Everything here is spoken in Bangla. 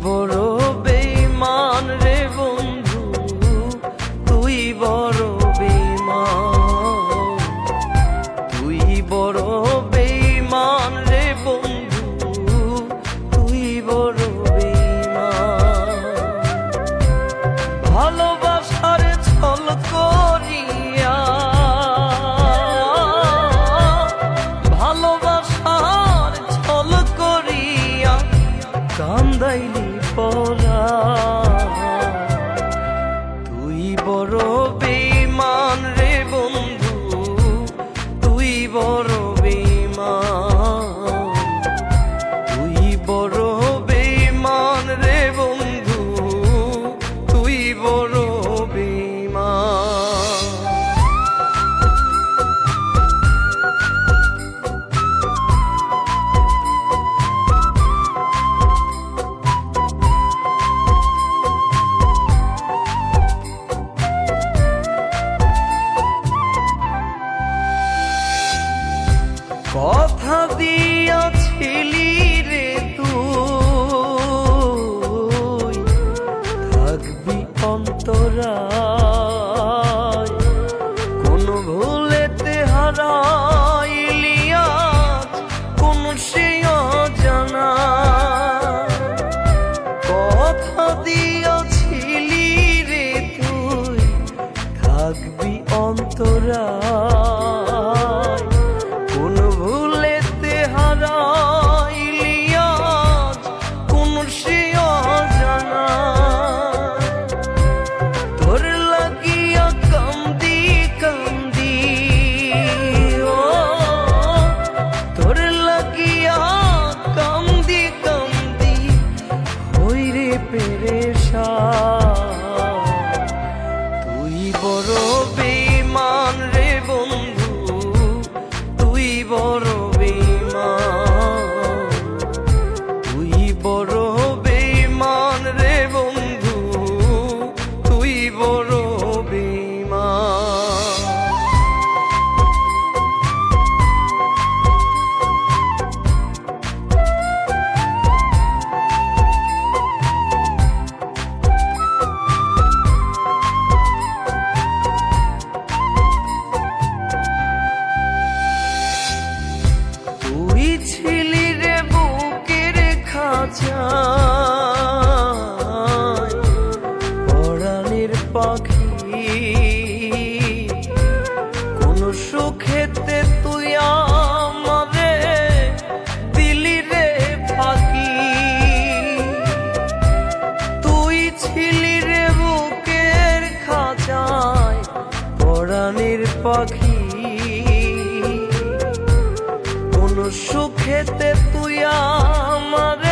বড় বেঈমান রে বন্ধু, তুই বড় বেঈমান, তুই বড় বেঈমান রে বন্ধু, তুই বড় বেঈমান। ভালোবাসার ছল করিয়া, ভালোবাসার ছল করিয়া কান্দাইলি পরা, তুই বড় বেঈমান রে বন্ধু, তুই বড় বেঈমান, তুই বড় বেঈমান রে বন্ধু, তুই বড় বেঈমান। কথা দিয়াছিলি রে তুই থাকবি অন্তরায়, কোন ভুলেতে হারাইলি আজ কোন সে অজানা। কথা দিয়াছিলি রে তুই থাকবি অন্তরায়, কোন ভুলেতে হারাইলি আজ কোন সে অজানা। তোর লাগিয়া কান্দি কান্দি, ও তোর লাগিয়া কান্দি কান্দি হই রে পেরেশান, তুই বড় বেঈমান রে বন্ধু, তুই বড় বেঈমান, তুই বড় বেঈমান রে বন্ধু, তুই বড় বেঈমান। তুই ছিলি রে বুকের খাঁচায় পরাণের পাখি, কোন সুখেতে তুই আমারে দিলি রে ফাঁকি। তুই ছিলি রে বুকের খাঁচায় পরাণের পাখি, কোন সুখেতে তুই আমার